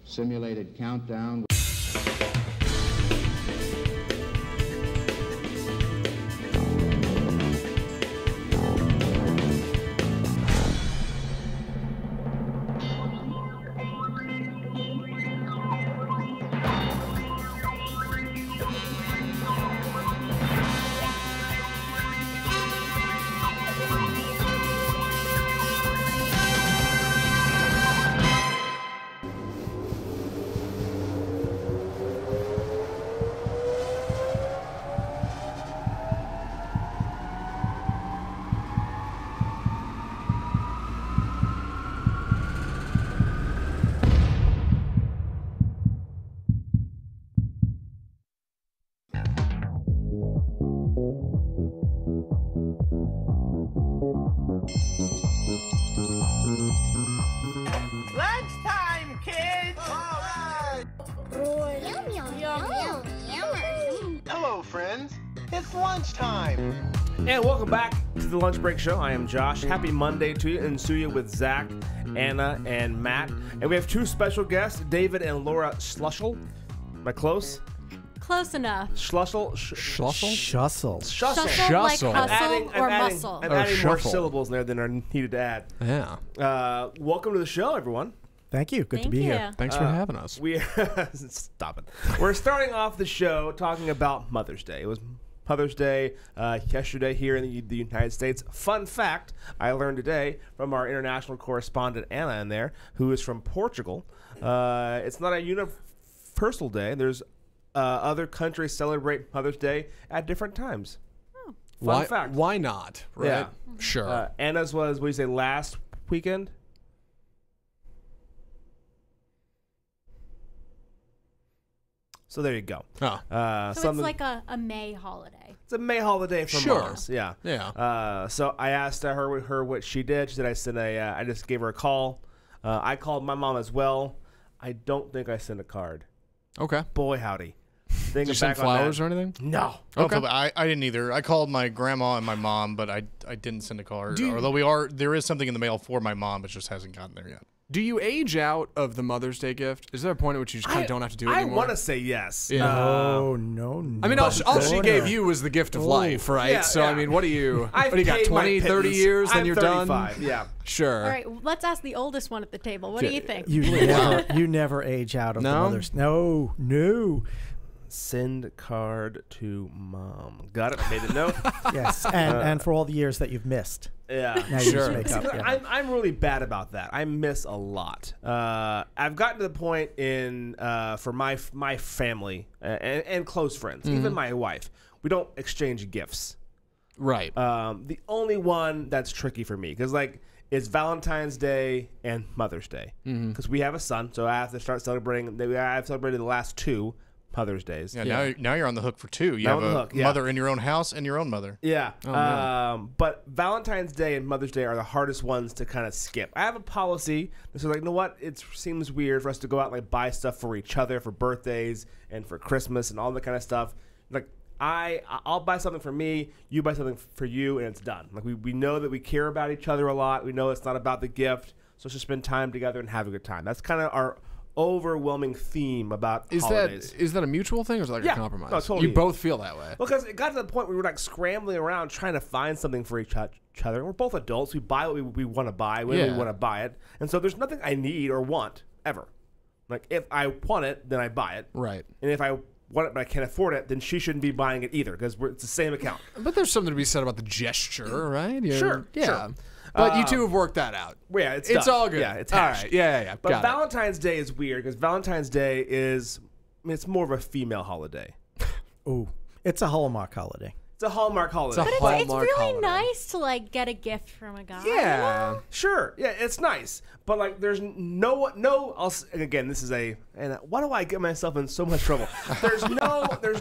simulated countdown. Lunchtime, kids! All right! Yum, yum, yum, yum. Hello, friends. It's lunchtime. And welcome back to the Lunch Break Show. I am Josh. Happy Monday to you. In studio with Zach, Anna, and Matt. And we have two special guests, David and Laura Schlussel. Am I close? Close enough. Schlussel? Shussel? Shussle like Shussle. hustle or muscle. I'm adding more shuffle. syllables in there than are needed to add. Yeah. Welcome to the show, everyone. Thank you. Good to Thank be you. here. Thanks for having us. We Stop it. We're starting off the show talking about Mother's Day. It was Mother's Day yesterday here in the United States. Fun fact I learned today from our international correspondent Anna in there, who is from Portugal. It's not a universal day. There's other countries celebrate Mother's Day at different times. Fun fact. Why not? Right? Yeah. Sure. Anna's was, what do you say, last weekend? So there you go. Oh. So it's like a May holiday. It's a May holiday for Sure. moms. Yeah. Yeah. So I asked her what she did. She said I just gave her a call. I called my mom as well. I don't think I sent a card. Okay. Boy, howdy. Did you send flowers or anything? No. Okay. I didn't either. I called my grandma and my mom, but I didn't send a card. Although there is something in the mail for my mom, it just hasn't gotten there yet. Do you age out of the Mother's Day gift? Is there a point at which you just kind of don't have to do it anymore? I want to say yes. Yeah. No. I mean, all she gave you was the gift of life, right? Yeah, so, yeah. I mean, what do you got, paid my 20, 30 pittance. years, then I'm you're 35, done? Yeah. Sure. All right, let's ask the oldest one at the table. What do you think? You never age out of the No? mother's. No. Send card to mom. Got it. Made a note. Yes, and for all the years that you've missed. Yeah. Now you Sure. just make up. Yeah. I'm really bad about that. I miss a lot. I've gotten to the point in for my family and close friends, even my wife, we don't exchange gifts. Right. The only one that's tricky for me because it's Valentine's Day and Mother's Day because we have a son, so I have to start celebrating. I've celebrated the last two Mother's Days. Yeah. Now you're on the hook for two. You have a mother in your own house and your own mother. Yeah. man. But Valentine's Day and Mother's Day are the hardest ones to kind of skip. I have a policy that's you know what? It seems weird for us to go out and buy stuff for each other for birthdays and for Christmas and all that kind of stuff. I'll buy something for me, you buy something for you, and it's done. We know that we care about each other a lot. We know it's not about the gift. So let's just spend time together and have a good time. That's kind of our overwhelming theme about holidays. Is that a mutual thing or is that a compromise? No, totally. You both feel that way. Because it got to the point where we were scrambling around trying to find something for each other. And we're both adults. We buy what we want to buy when we want to buy it. And so there's nothing I need or want ever. If I want it, then I buy it. Right. And if I want it but I can't afford it, then she shouldn't be buying it either because it's the same account. But there's something to be said about the gesture, right? Sure. But you two have worked that out. Yeah, it's done. all good. Yeah, it's all hashed. right. Yeah. But Got it. Valentine's Day is weird because Valentine's Day it's more of a female holiday. Ooh, it's a Hallmark holiday. It's a Hallmark holiday. It's a But it's Hallmark really holiday. nice to get a gift from a guy. Yeah. Sure. Yeah, it's nice. But there's again, this is and why do I get myself in so much trouble? There's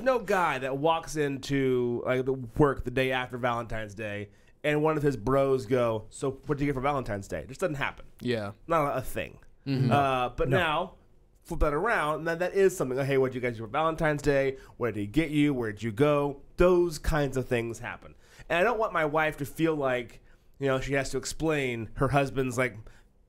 no guy that walks into the work the day after Valentine's Day and one of his bros go, "So what did you get for Valentine's Day?" It just doesn't happen. Yeah. Not a thing. But now flip that around, and that is something. Hey, what did you guys do for Valentine's Day? What did he get you? Where did you go? Those kinds of things happen. And I don't want my wife to feel like she has to explain her husband's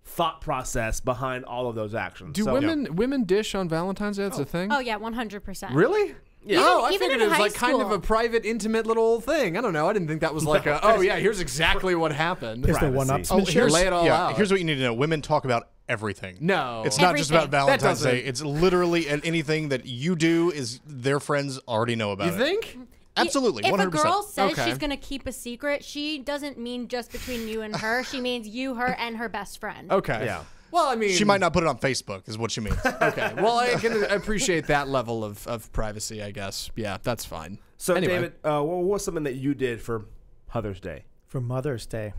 thought process behind all of those actions. Do women dish on Valentine's Day? That's a thing? Oh yeah, 100%. Really? Yeah. Oh, I Even figured in it was high like kind of school. a private, intimate little thing. I don't know. I didn't think that was like a, oh yeah, here's exactly what happened. Is there Privacy. one-upsmanship? Lay it all out. Here's what you need to know. Women talk about everything. No. It's not just about Everything. Valentine's That Day. doesn't- It's literally anything that you do is their friends already know about You it. think? Absolutely, 100%. If a girl says Okay. she's going to keep a secret, she doesn't mean just between you and her. She means you, her, and her best friend. Okay. Yeah. Well, I mean, She might not put it on Facebook, is what she means. Okay. Well, I can appreciate that level of privacy, I guess. Yeah, that's fine. So, Anyway. David, what was something that you did for Mother's Day? For Mother's Day,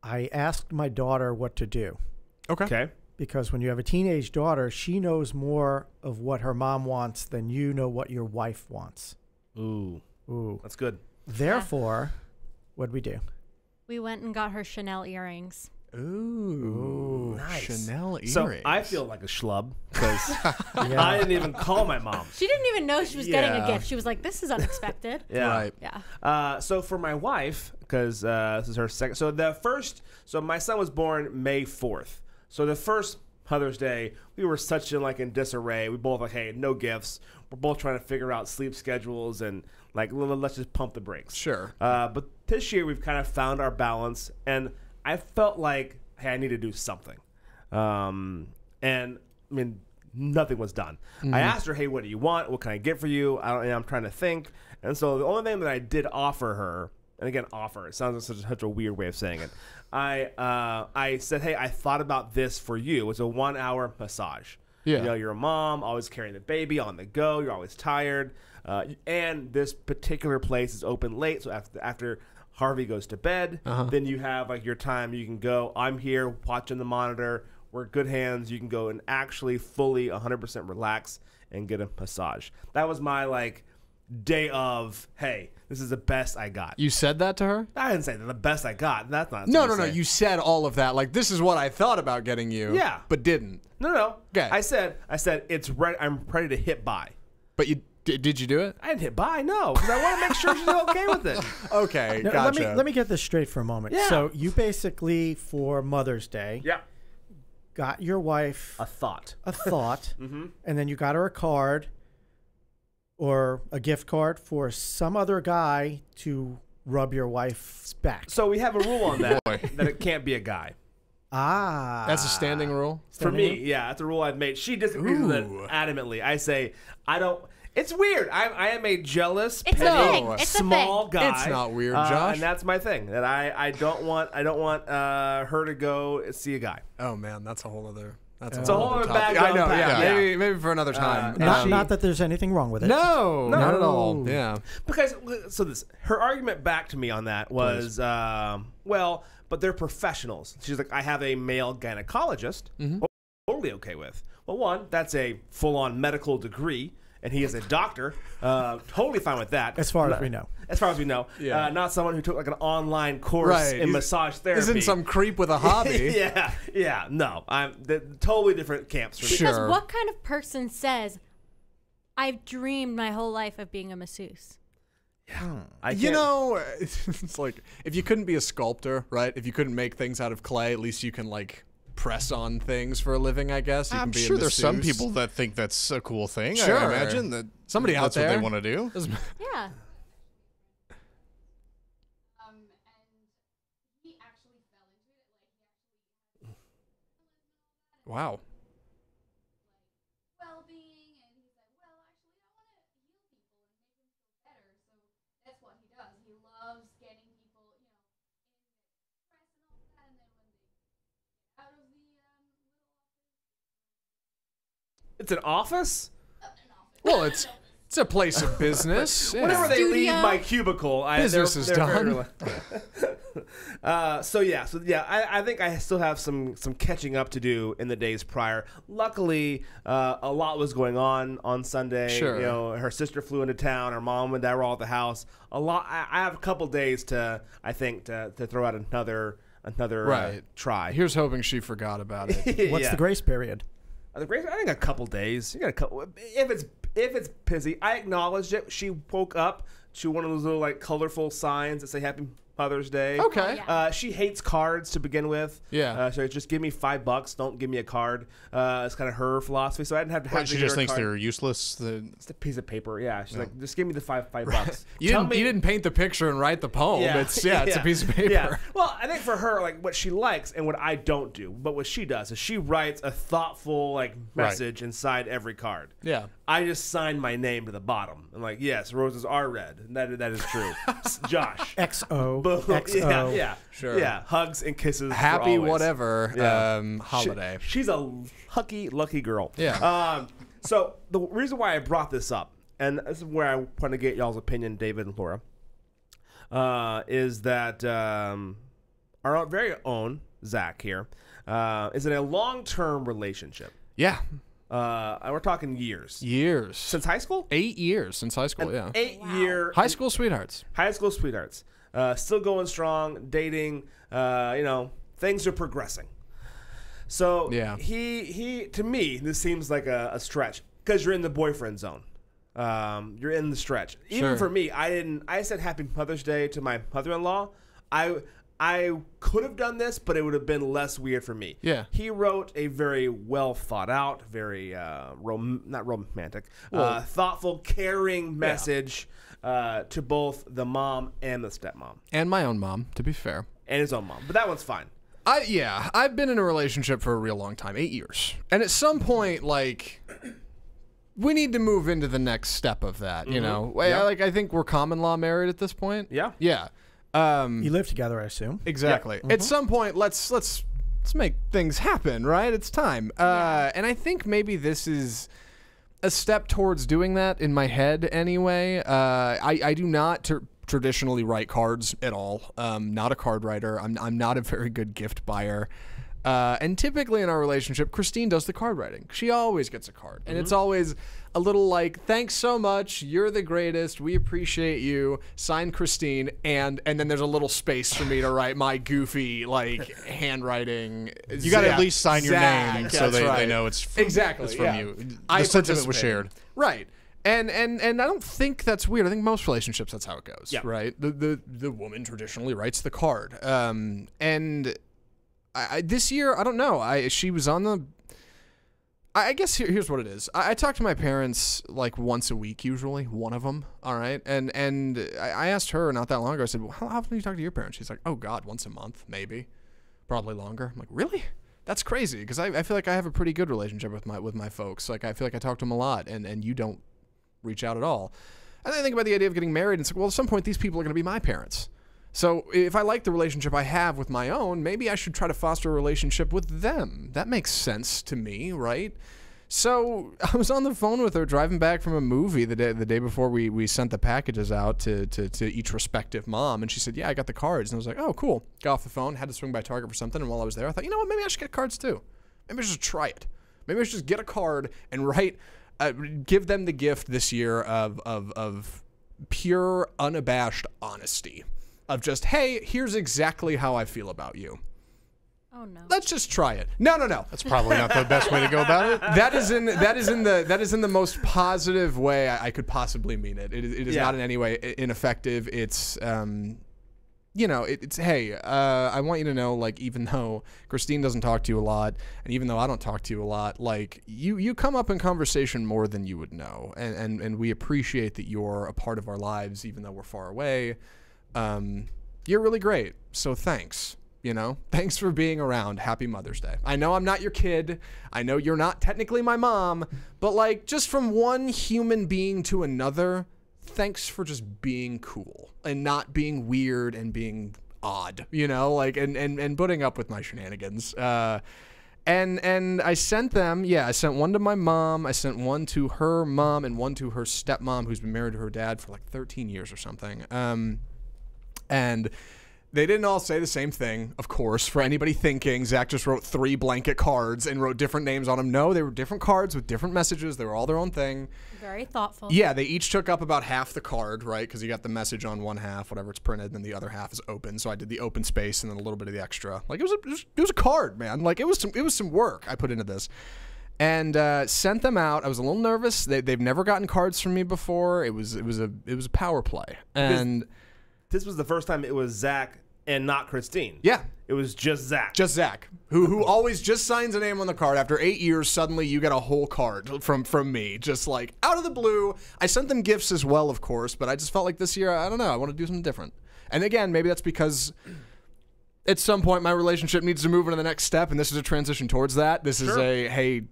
I asked my daughter what to do. Okay. Because when you have a teenage daughter, she knows more of what her mom wants than you know what your wife wants. Ooh, that's good. Therefore, what'd we do? We went and got her Chanel earrings. Ooh, nice. Chanel earrings. So I feel like a schlub because I didn't even call my mom. She didn't even know she was getting a Yeah. gift. She was like, this is unexpected. Yeah. Right. Yeah. So for my wife, because this is her second. So my son was born May 4th. So the first Mother's Day, we were such in disarray. We both hey, no gifts. We're both trying to figure out sleep schedules and let's just pump the brakes. Sure. But this year we've kind of found our balance, and I felt like, hey, I need to do something. And I mean, nothing was done. I asked her, hey, what do you want? What can I get for you? I'm trying to think. And so the only thing that I did offer her, and again, offer, it sounds like such a weird way of saying it. I said, hey, I thought about this for you. It's a 1-hour massage. Yeah. You're a mom, always carrying the baby on the go. You're always tired. And this particular place is open late. So after Harvey goes to bed, then you have your time. You can go. I'm here watching the monitor. We're good hands. You can go and actually fully 100% relax and get a massage. That was my day of, hey, this is the best I got. You said that to her? I didn't say that the best I got. That's not. No. what I say. You said all of that. This is what I thought about getting you. Yeah. But didn't. No. Okay. I said it's ready. I'm ready to hit buy. But you did you do it? I didn't hit buy, no, because I want to make sure she's okay with it. Okay, Now, gotcha. let me get this straight for a moment. Yeah. So you basically, for Mother's Day, Yeah. got your wife A thought. and then you got her a card or a gift card for some other guy to rub your wife's back. So we have a rule on that that it can't be a guy. That's a standing rule? For me, yeah, that's a rule I've made. She disagrees with it Ooh. adamantly. I say I don't. It's weird. I am a jealous, It's a petty, thing. It's a small thing. guy. It's not weird, Josh. And that's my thing. That I don't want her to go see a guy. Oh man, that's a whole other. That's It's a whole other bag. I to know. unpack. Yeah, maybe for another time. Not that there's anything wrong with it. No, not at all. Yeah. Because her argument back to me on that was, but they're professionals. She's like, I have a male gynecologist. Totally okay with. Well, one, that's a full-on medical degree, and he is a doctor. Totally fine with that. As far as we know. As far as we know. Yeah. Not someone who took an online course in massage therapy. Isn't some creep with a hobby? yeah. No, they're totally different camps for me. Sure. Because what kind of person says, I've dreamed my whole life of being a masseuse? You know, it's like if you couldn't be a sculptor, right? If you couldn't make things out of clay, at least you can press on things for a living, I guess. You I'm can be sure a there's some masseuse. people that think that's a cool thing. Sure. I imagine that Somebody out that's what there. they want to do. Yeah. Wow. well-being, and he's like, well, actually, I want to heal people and make them feel better. So that's what he does. He loves getting people, in stress and all that, and then when they get out of the little It's an office? Well, it's a place of business. Yeah. Whenever they leave Studio. my cubicle, Business is done. I think I still have some catching up to do in the days prior. Luckily, a lot was going on Sunday. Sure. Her sister flew into town. Her mom and dad were all at the house. A lot. I have a couple days to throw out another Right. try. Here's hoping she forgot about it. What's the grace period? I think a couple days. You got a couple. If it's busy, I acknowledged it. She woke up to one of those little colorful signs that say Mother's Day. Okay. Yeah. She hates cards to begin with. Yeah. So just give me $5. Don't give me a card. It's kind of her philosophy. So I didn't have to have Wait, to she get just her a thinks card. they're useless. It's a piece of paper. Yeah. She's like, just give me the $5. You Tell didn't paint the picture and write the poem. It's a piece of paper. Yeah. Well, I think for her, like what she likes and what I don't do, but what she does is she writes a thoughtful message inside every card. Yeah. I just sign my name to the bottom. I'm like, yes, roses are red. And that is true. Josh. XO. Boom. XO. Yeah. Sure. Yeah. Hugs and kisses. for Happy always. whatever Yeah. holiday. She's a lucky girl. Yeah. So the reason why I brought this up, and this is where I want to get y'all's opinion, David and Laura, is that our very own Zach here is in a long-term relationship. Yeah. We're talking years. Years. Since high school? 8 years since high school, yeah. 8-year High school sweethearts. high school sweethearts. Still going strong, dating, things are progressing. So Yeah. he to me, this seems like a stretch because you're in the boyfriend zone. You're in the stretch. Even Sure. for me, I said Happy Mother's Day to my mother-in-law. I could have done this, but it would have been less weird for me. Yeah. He wrote a very well thought out, very not romantic, thoughtful, caring message to both the mom and the stepmom And my own mom, to be fair. and his own mom. But that one's fine. I've been in a relationship for a real long time, 8 years. And at some point, we need to move into the next step of that, you know? Yep. I think we're common law married at this point. Yeah. Yeah. You live together, I assume. Exactly. At some point, let's make things happen, right? It's time. And I think maybe this is a step towards doing that in my head anyway. I do not traditionally write cards at all. Not a card writer. I'm not a very good gift buyer. And typically in our relationship, Christine does the card writing. She always gets a card. And it's always a little like, thanks so much. You're the greatest. We appreciate you. Signed, Christine. And then there's a little space for me to write my goofy, handwriting. You got to at least sign your Zach, name so that's they right. know it's from, Exactly, it's from yeah. you. The I sentiment was participated. shared. Right. And I don't think that's weird. I think most relationships, that's how it goes. Yeah. Right? The woman traditionally writes the card. And I this year, I don't know. She was on the... I guess here's what it is. I talk to my parents once a week, usually, one of them. All right, and I asked her not that long ago. I said, "Well, how often do you talk to your parents?" She's like, "Oh God, once a month, maybe, probably longer." I'm like, "Really? That's crazy." Because I feel like I have a pretty good relationship with my folks. I feel like I talk to them a lot, and you don't reach out at all. And then I think about the idea of getting married, and it's like, well, at some point, these people are going to be my parents. So if I like the relationship I have with my own, maybe I should try to foster a relationship with them. That makes sense to me, right? So I was on the phone with her driving back from a movie the day before we sent the packages out to each respective mom, and she said, "Yeah, I got the cards." And I was like, "Oh, cool." Got off the phone, had to swing by Target for something, and while I was there, I thought, you know what, maybe I should get cards too. Maybe I should try it. Maybe I should just get a card and give them the gift this year of pure, unabashed honesty. Of just, hey, here's exactly how I feel about you. Oh no. Let's just try it. No. That's probably not the best way to go about it. That is in the most positive way I could possibly mean it. It is not in any way ineffective. It's it's hey, I want you to know, even though Christine doesn't talk to you a lot, and even though I don't talk to you a lot, you come up in conversation more than you would know, and we appreciate that you're a part of our lives, even though we're far away. You're really great, so thanks. Thanks for being around. Happy Mother's Day. I know I'm not your kid. I know you're not technically my mom, but just from one human being to another, thanks for just being cool and not being weird and being odd, and putting up with my shenanigans. And I sent them, I sent one to my mom, I sent one to her mom, and one to her stepmom, who's been married to her dad for 13 years or something. And they didn't all say the same thing, of course. For anybody thinking Zach just wrote 3 blanket cards and wrote different names on them. No, they were different cards with different messages. They were all their own thing. Very thoughtful. Yeah, they each took up about half the card, right? Because you got the message on one half, whatever it's printed, and then the other half is open. So I did the open space and then a little bit of the extra. It was a card, man. It was some work I put into this. And sent them out. I was a little nervous. They've never gotten cards from me before. It was a power play. And this was the first time it was Zach and not Christine. Yeah. It was just Zach. Just Zach, who always just signs a name on the card. After 8 years, suddenly you get a whole card from me, just like out of the blue. I sent them gifts as well, of course, but I just felt like this year, I don't know, I want to do something different. And again, maybe that's because at some point my relationship needs to move into the next step, and this is a transition towards that. This is a, hey,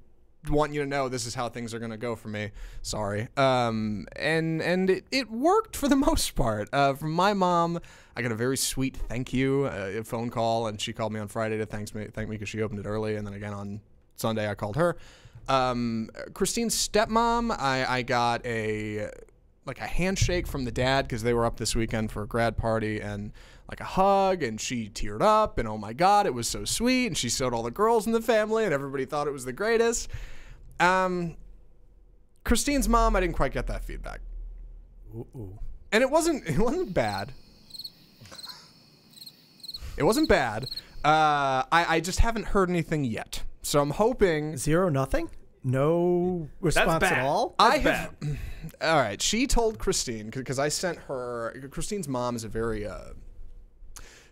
want you to know this is how things are going to go for me. Sorry. And it worked for the most part. From my mom, I got a very sweet thank you, a phone call, and she called me on Friday to thank me because she opened it early, and then again on Sunday I called her. Christine's stepmom, I got a handshake from the dad because they were up this weekend for a grad party, and like a hug, and she teared up, and oh my God, it was so sweet, and she showed all the girls in the family, and everybody thought it was the greatest. Christine's mom, I didn't quite get that feedback. Ooh. And it wasn't bad. It wasn't bad. I just haven't heard anything yet. So I'm hoping 0, nothing? No response at all? That's bad. All right. She told Christine, because I sent her, Christine's mom is a very,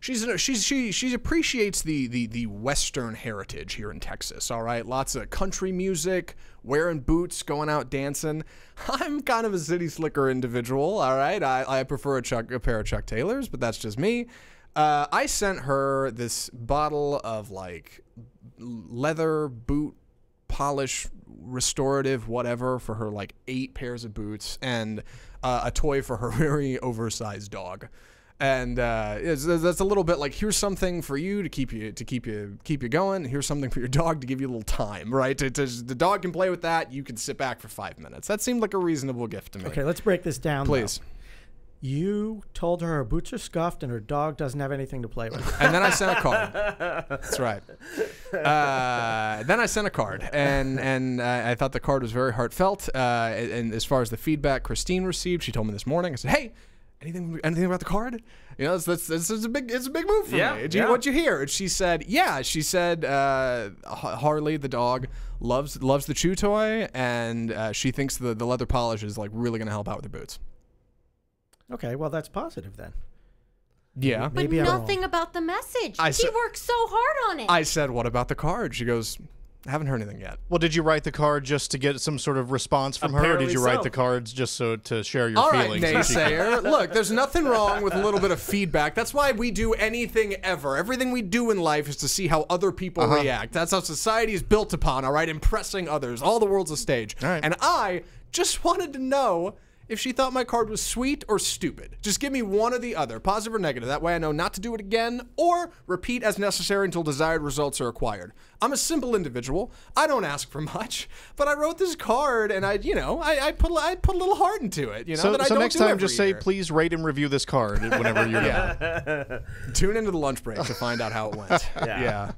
she appreciates the Western heritage here in Texas, all right? Lots of country music, wearing boots, going out dancing. I'm kind of a city slicker individual, all right? I prefer a pair of Chuck Taylors, but that's just me. I sent her this bottle of like leather boot polish restorative whatever for her like 8 pairs of boots and a toy for her very oversized dog. And that's a little bit like, here's something for you to keep you going. Here's something for your dog to give you a little time, right? The dog can play with that. You can sit back for 5 minutes. That seemed like a reasonable gift to me. Okay, let's break this down. Please. Though. You told her boots are scuffed and her dog doesn't have anything to play with. And then I sent a card. That's right. Then I sent a card, and I thought the card was very heartfelt. And as far as the feedback Christine received, she told me this morning. I said, "Hey, anything about the card? You know, it's a big move for me. What'd you hear?" And she said, "Yeah." She said, Harley, the dog, loves the chew toy, and she thinks the leather polish is like really gonna help out with her boots. Okay, well, that's positive then. Yeah. But Maybe nothing about the message. He worked so hard on it. I said, "What about the card?" She goes, "I haven't heard anything yet." Well, did you write the card just to get some sort of response from her, or did you write the cards just to share your feelings? All right, naysayer. Look, there's nothing wrong with a little bit of feedback. That's why we do anything ever. Everything we do in life is to see how other people react. That's how society is built upon, all right? Impressing others. All the world's a stage. All right. And I just wanted to know if she thought my card was sweet or stupid. Just give me one or the other, positive or negative. That way I know not to do it again or repeat as necessary until desired results are acquired. I'm a simple individual. I don't ask for much, but I wrote this card and I put a little heart into it. So that I don't next do time, every just say, year. "Please rate and review this card" whenever you're done. Tune into the lunch break to find out how it went. Yeah.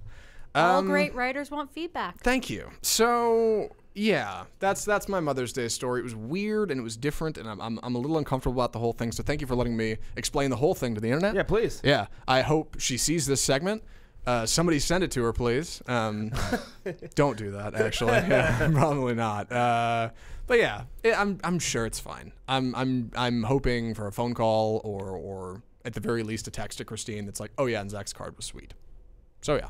All great writers want feedback. Thank you. So yeah, that's my Mother's Day story. It was weird and it was different, and I'm a little uncomfortable about the whole thing. So thank you for letting me explain the whole thing to the internet. Yeah, please. Yeah, I hope she sees this segment. Somebody send it to her, please. Don't do that, actually. Yeah, probably not. But yeah, I'm sure it's fine. I'm hoping for a phone call or at the very least a text to Christine that's like, "Oh yeah, and Zach's card was sweet." So yeah,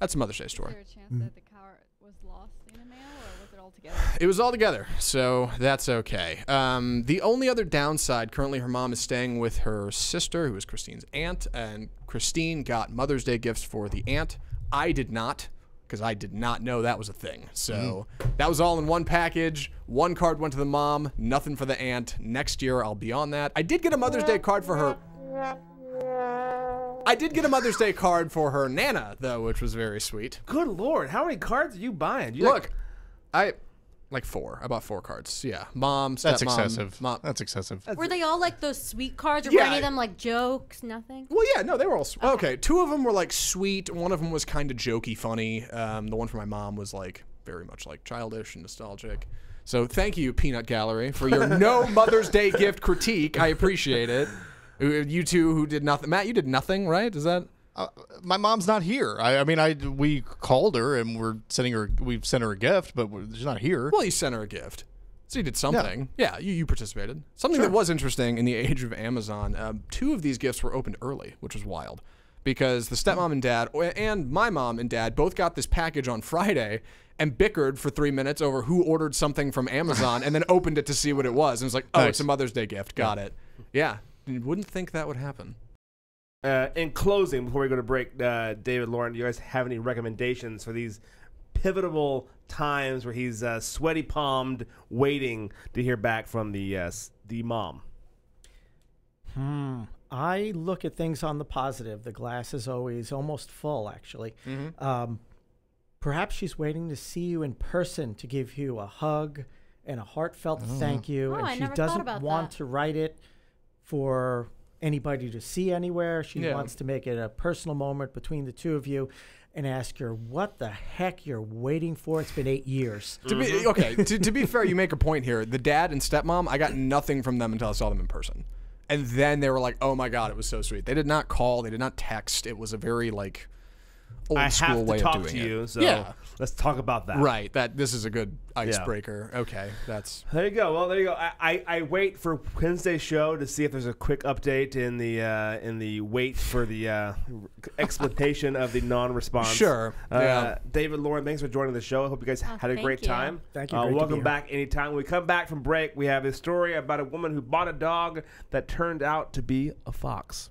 that's a Mother's Day story. Is there a chance that the card was lost in the mail, or was it all together? It was all together, so that's okay. The only other downside, currently her mom is staying with her sister, who is Christine's aunt, and Christine got Mother's Day gifts for the aunt. I did not, because I did not know that was a thing. So that was all in one package. One card went to the mom, nothing for the aunt. Next year, I'll be on that. I did get a Mother's Day card for her. I did get a Mother's Day card for her Nana, though, which was very sweet. Good Lord, how many cards are you buying? Look, I bought 4 cards. Yeah, mom, stepmom. That's excessive. Mom. That's excessive. Were they all like those sweet cards, or Yeah. were any of them like jokes? Nothing. Well, yeah, no, they were all okay. 2 of them were like sweet. One of them was kind of jokey, funny. The one for my mom was like very much like childish and nostalgic. So thank you, Peanut Gallery, for your no Mother's Day gift critique. I appreciate it. You two who did nothing. Matt, you did nothing, right? Is that? My mom's not here. We called her and we've sent her a gift, but she's not here. Well, you sent her a gift. So you did something. Yeah, you participated. Something that was interesting in the age of Amazon, 2 of these gifts were opened early, which was wild. Because the stepmom and dad, and my mom and dad, both got this package on Friday and bickered for 3 minutes over who ordered something from Amazon and then opened it to see what it was. And it was like, oh, it's a Mother's Day gift. Got it. Yeah. You wouldn't think that would happen. In closing, before we go to break, David, Lauren, do you guys have any recommendations for these pivotal times where he's sweaty palmed, waiting to hear back from the mom? I look at things on the positive. The glass is always almost full, actually. Perhaps she's waiting to see you in person to give you a hug and a heartfelt thank you. I And she never thought doesn't about want that. to write it for anybody to see anywhere. She wants to make it a personal moment between the two of you and ask her what the heck you're waiting for. It's been 8 years. To be fair, you make a point here. The dad and stepmom, I got nothing from them until I saw them in person. And then they were like, oh my God, it was so sweet. They did not call. They did not text. It was a very old school way of doing it. I have to talk to you, so let's talk about that. Right. This is a good icebreaker. Okay. There you go. Well, there you go. I wait for Wednesday's show to see if there's a quick update in the wait for the explanation of the non-response. Sure. David, Lauren, thanks for joining the show. I hope you guys had a great time. Thank you. Great to be welcome here. back anytime. When we come back from break, we have a story about a woman who bought a dog that turned out to be a fox.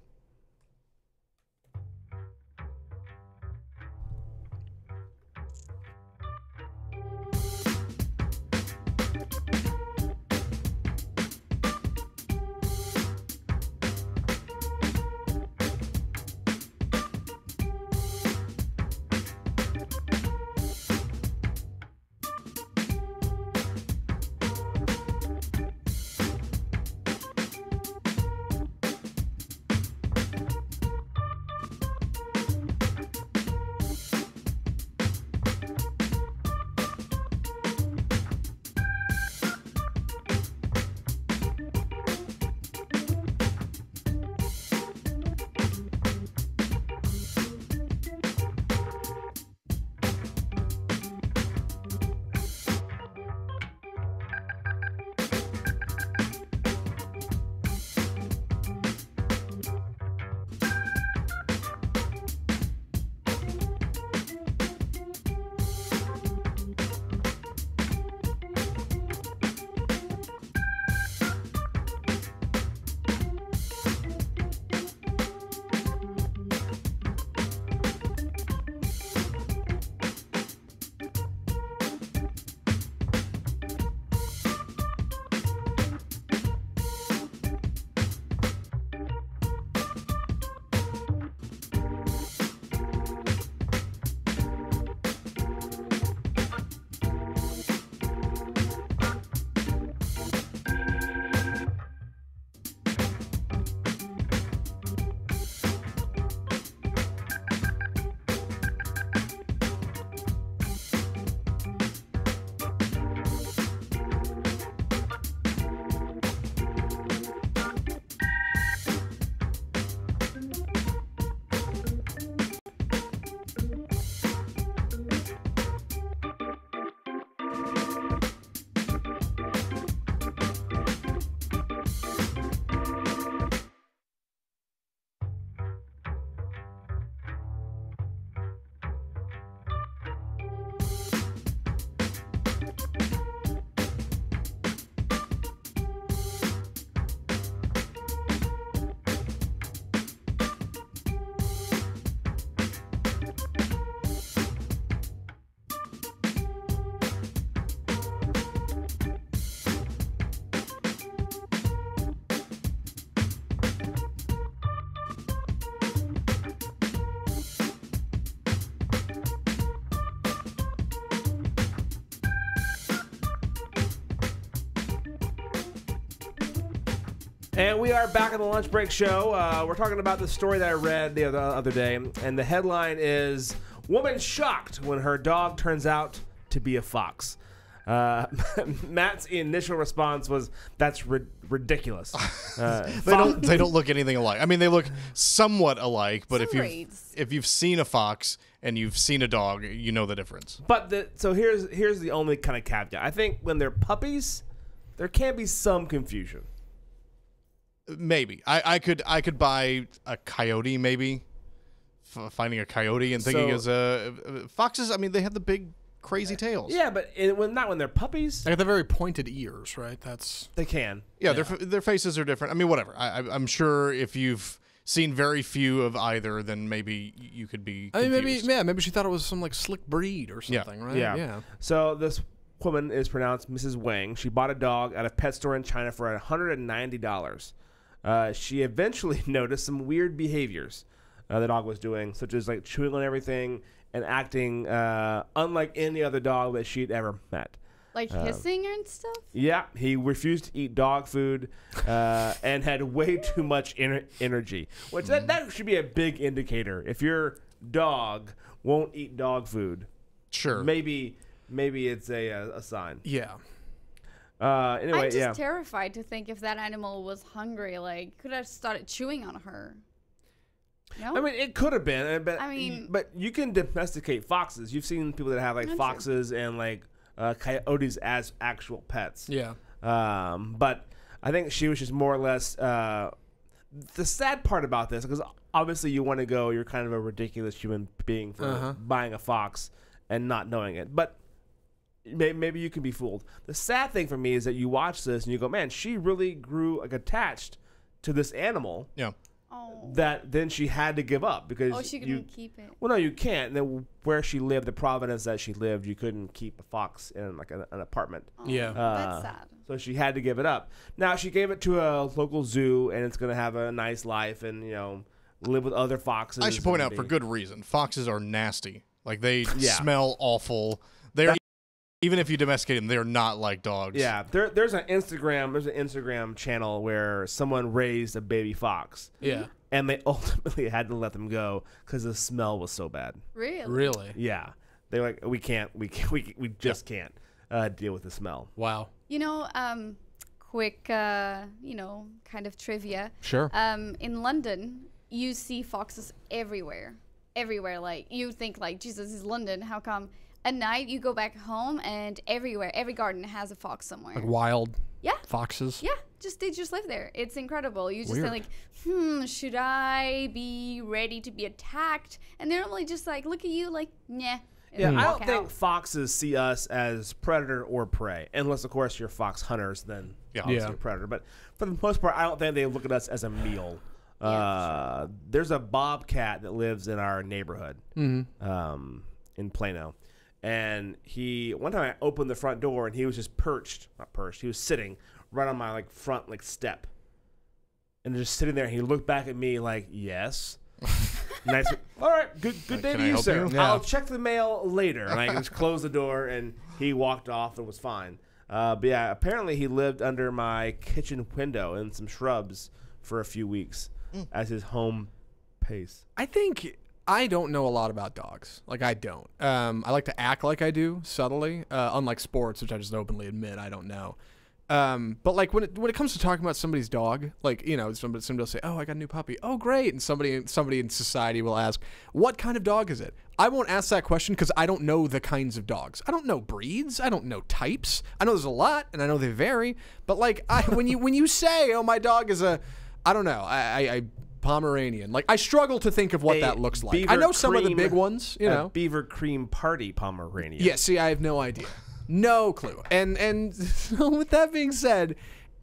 And we are back on the lunch break show. We're talking about the story that I read the other day, and the headline is "Woman shocked when her dog turns out to be a fox." Matt's initial response was, "That's ridiculous." They don't look anything alike. I mean, they look somewhat alike, but if you've seen a fox and you've seen a dog, you know the difference. But so here's the only kind of caveat. I think when they're puppies, there can be some confusion. Maybe I could buy a coyote maybe. Finding a coyote and thinking as foxes. I mean, they have the big crazy tails. Yeah, but not when they're puppies. They have the very pointed ears, right? They can. Yeah, their faces are different. I mean, whatever. I'm sure if you've seen very few of either, then maybe you could be confused. I mean, maybe she thought it was some like slick breed or something, right? Yeah. So this woman is pronounced Mrs. Wang. She bought a dog at a pet store in China for $190. She eventually noticed some weird behaviors the dog was doing, such as like chewing on everything and acting unlike any other dog that she'd ever met. Like hissing and stuff? Yeah, he refused to eat dog food and had way too much energy, which that should be a big indicator. If your dog won't eat dog food, sure, maybe it's a sign. Yeah. Anyway, I'm just terrified to think if that animal was hungry, like could have started chewing on her. No? I mean, it could have been, but but you can domesticate foxes. You've seen people that have like foxes and like coyotes as actual pets. Yeah. But I think she was just more or less. The sad part about this, because obviously you want to go, you're kind of a ridiculous human being for buying a fox and not knowing it, but maybe you can be fooled. The sad thing for me is that you watch this and you go, man, she really grew like attached to this animal. Yeah. Oh. That then she had to give up because she couldn't keep it. Well, no, you can't. And then where she lived, the province that she lived, you couldn't keep a fox in like an apartment. Oh, yeah, that's sad. So she had to give it up. Now she gave it to a local zoo, and it's gonna have a nice life and live with other foxes. I should point out for good reason. Foxes are nasty. Like they smell awful. They're even if you domesticate them, they're not like dogs. Yeah, there's an Instagram channel where someone raised a baby fox. Yeah, and they ultimately had to let them go because the smell was so bad. Really? Yeah, they're like, we just can't deal with the smell. Wow. Quick, kind of trivia. Sure. In London, you see foxes everywhere. Like you think like, Jesus, this is London. How come? At night, you go back home, and everywhere, every garden has a fox somewhere. Like wild foxes? Yeah, they just live there. It's incredible. You just Weird. think like, should I be ready to be attacked? And they're normally just like, look at you, like, nah. Yeah, I don't think foxes see us as predator or prey, unless, of course, you're fox hunters, then obviously a predator. But for the most part, I don't think they look at us as a meal. Sure. There's a bobcat that lives in our neighborhood in Plano. And one time I opened the front door and he was just he was sitting right on my like front like step. And just sitting there, and he looked back at me like, yes. Nice. All right, good day to you, sir. Yeah. I'll check the mail later. And I just closed the door and he walked off and was fine. But yeah, apparently he lived under my kitchen window in some shrubs for a few weeks as his home base. I don't know a lot about dogs. Like, I don't. I like to act like I do, subtly. Unlike sports, which I just openly admit I don't know. But, like, when it comes to talking about somebody's dog, like, somebody will say, oh, I got a new puppy. Oh, great. And somebody in society will ask, what kind of dog is it? I won't ask that question because I don't know the kinds of dogs. I don't know breeds. I don't know types. I know there's a lot, and I know they vary. But, like, when you say, oh, my dog is I don't know. I Pomeranian. Like, I struggle to think of what that looks like. I know some of the big ones, Beaver Cream Party Pomeranian. Yeah, see, I have no idea. No clue. And so with that being said,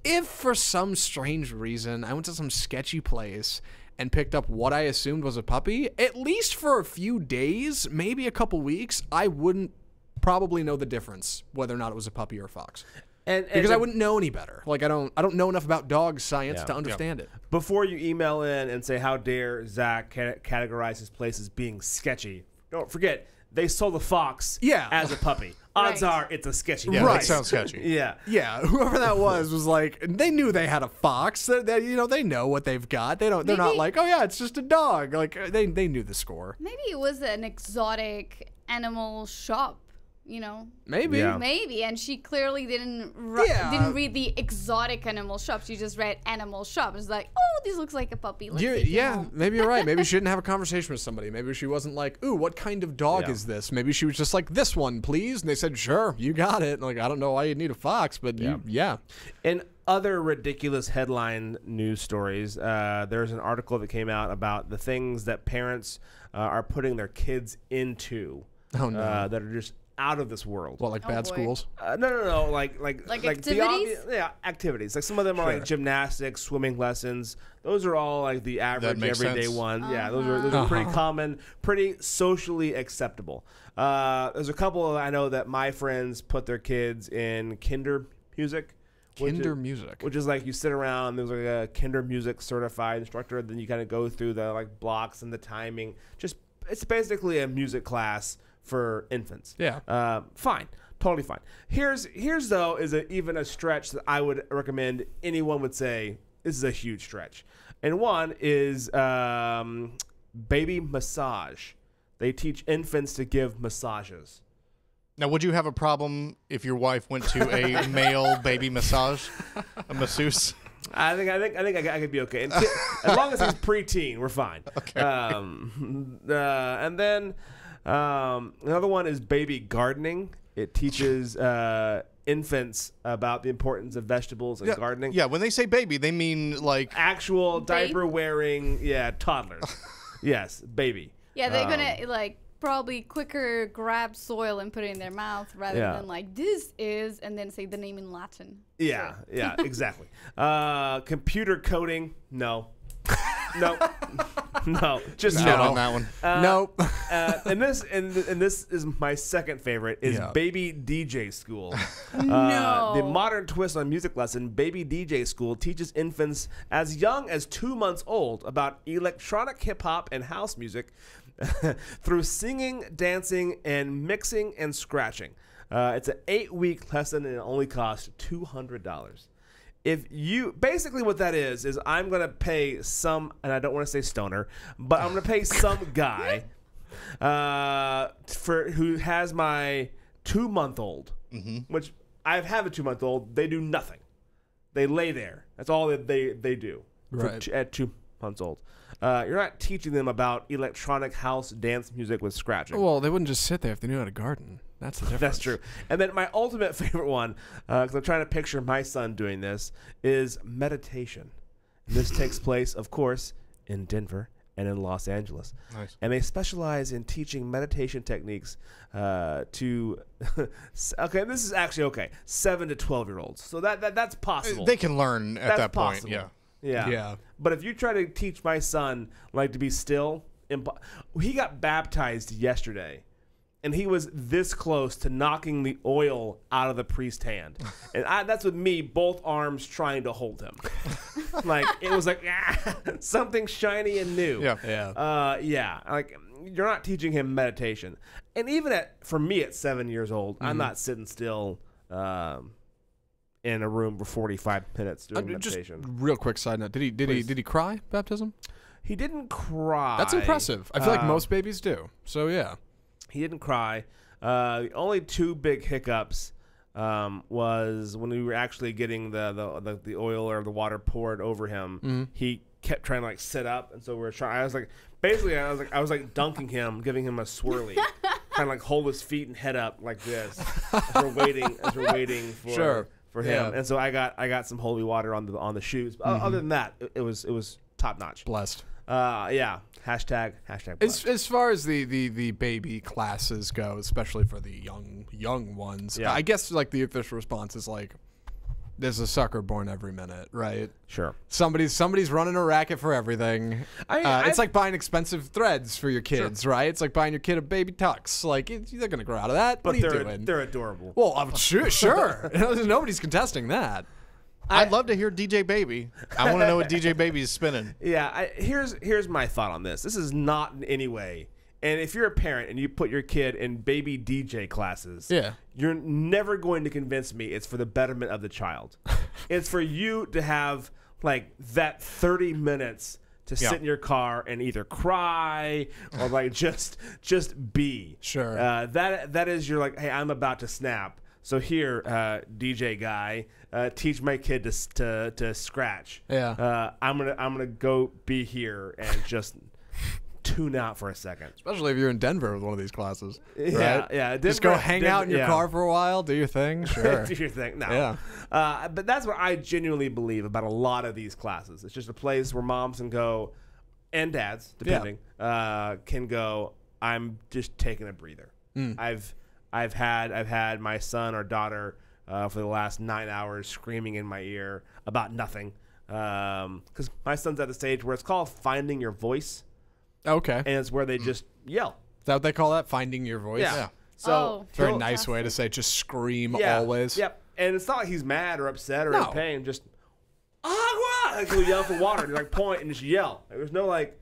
if for some strange reason I went to some sketchy place and picked up what I assumed was a puppy, at least for a few days, maybe a couple weeks, I wouldn't probably know the difference whether or not it was a puppy or a fox. Because I wouldn't know any better. Like, I don't know enough about dog science to understand it. Before you email in and say, how dare Zach categorize his place as being sketchy, don't forget, they sold a fox as a puppy. Odds are it's a sketchy place. Yeah, that sounds sketchy. Yeah, whoever that was like, they knew they had a fox. They know what they've got. They're not like, oh yeah, it's just a dog. Like, they knew the score. Maybe it was an exotic animal shop. you know. Maybe. Yeah. Maybe, and she clearly didn't Yeah. didn't read the exotic animal shop. She just read animal shop. It's like, oh, this looks like a puppy. Let's take it home. Maybe you're right. Maybe she didn't have a conversation with somebody. Maybe she wasn't like, ooh, what kind of dog Yeah. is this? Maybe she was just like, this one, please. And they said, sure, you got it. And like, I don't know why you'd need a fox, but yeah. In other ridiculous headline news stories, there's an article that came out about the things that parents are putting their kids into. Oh, no. That are just out of this world. What, like Oh, bad boy. schools? No, like activities? activities. Like some of them are like gymnastics, swimming lessons. Those are all like the average makes everyday sense. ones. Yeah, those are pretty common, pretty socially acceptable. There's a couple I know that my friends put their kids in kinder music. Music. Which is like you sit around, there's like a kinder music certified instructor, then you kind of go through the like blocks and the timing. Just it's basically a music class for infants. Yeah. Fine. Totally fine. Here's though even a stretch that I would recommend anyone would say this is a huge stretch. And one is baby massage. They teach infants to give massages. Now, would you have a problem if your wife went to a male baby massage, a masseuse? I think I could be okay. And as long as he's preteen, we're fine. Okay. And then another one is baby gardening. It teaches infants about the importance of vegetables and gardening. Yeah, when they say baby, they mean like Actual diaper wearing, toddlers. Yes, baby. Yeah, they're gonna like probably quicker grab soil and put it in their mouth rather than like this is and then say the name in Latin. Yeah, exactly. Computer coding, no. No, just out no on that one. Nope. And this is my second favorite is Yeah. Baby DJ School. No. The modern twist on music lesson, Baby DJ School teaches infants as young as 2 months old about electronic hip hop and house music through singing, dancing, and mixing and scratching. It's an 8-week lesson and it only costs $200. If you basically what that is I'm gonna pay some, and I don't want to say stoner, but I'm gonna pay some guy for who has my 2-month-old, which I have a 2-month-old. They do nothing. They lay there. That's all that they do at 2 months old. You're not teaching them about electronic house dance music with scratching. Well, they wouldn't just sit there if they knew how to garden. That's the difference. That's true. And then my ultimate favorite one, because I'm trying to picture my son doing this, is meditation. And this takes place, of course, in Denver and in Los Angeles. Nice. And they specialize in teaching meditation techniques to, okay, this is actually okay, 7 to 12-year-olds. So that's possible. They can learn at That's that point. possible. Yeah. Yeah. But if you try to teach my son like to be still, he got baptized yesterday, and he was this close to knocking the oil out of the priest's hand, and that's with me, both arms trying to hold him. Like it was like something shiny and new. Yeah. Like you're not teaching him meditation, and even for me at 7 years old, I'm not sitting still. In a room for 45 minutes doing meditation. Just real quick side note: Did he cry baptism? He didn't cry. That's impressive. I feel like most babies do. So yeah, he didn't cry. The only 2 big hiccups was when we were actually getting the oil or the water poured over him. He kept trying to like sit up, and so we were trying. I was like dunking him, giving him a swirly, kind of like hold his feet and head up like this as we're waiting for. Sure. For him, and so I got some holy water on the shoes. But other than that, it was top notch. blessed. Yeah. Hashtag blessed. As far as the baby classes go, especially for the young ones, Yeah. I guess like the official response is like, there's a sucker born every minute, right? Sure. Somebody's running a racket for everything. It's like buying expensive threads for your kids, right? It's like buying your kid a baby tux. Like they're gonna grow out of that. But what are you doing? they're adorable. Well, I'm sure. Nobody's contesting that. I'd love to hear DJ Baby. I want to know what DJ Baby is spinning. Yeah, here's my thought on this. This is not in any way. And if you're a parent and you put your kid in baby DJ classes, you're never going to convince me it's for the betterment of the child. It's for you to have like that 30 minutes to sit in your car and either cry or like just be. Sure. That is your like, hey, I'm about to snap. So here, DJ guy, teach my kid to scratch. Yeah. I'm gonna go be here and just tune out for a second. Especially if you're in Denver with one of these classes. Yeah, right? yeah. Just go hang out in your car for a while, do your thing. Sure. Do your thing. No. Yeah. But that's what I genuinely believe about a lot of these classes. It's just a place where moms can go, and dads, depending, can go, I'm just taking a breather. I've had my son or daughter for the last 9 hours screaming in my ear about nothing. Because my son's at the stage where it's called finding your voice. Okay. And it's where they just yell. Is that what they call that? Finding your voice? Yeah. So very nice way to say just scream always. Yep. And it's not like he's mad or upset or in pain. Just, like he'll yell for water. And like point and just yell. There's no like,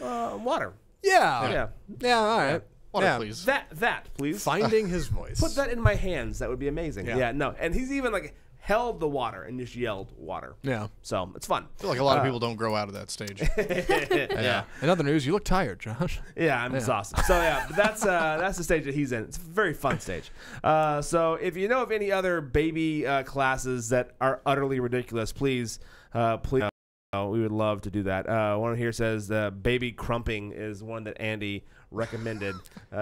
water. Yeah. All right. Water, please. That, please. Finding his voice. Put that in my hands. That would be amazing. Yeah. No. And he's even like held the water and just yelled water. Yeah. So it's fun. I feel like a lot of people don't grow out of that stage. Yeah. In other news, you look tired, Josh. Yeah, I'm exhausted. So yeah, but that's the stage that he's in. It's a very fun stage. So if you know of any other baby classes that are utterly ridiculous, please. We would love to do that. One here says baby crumping is one that Andy recommended.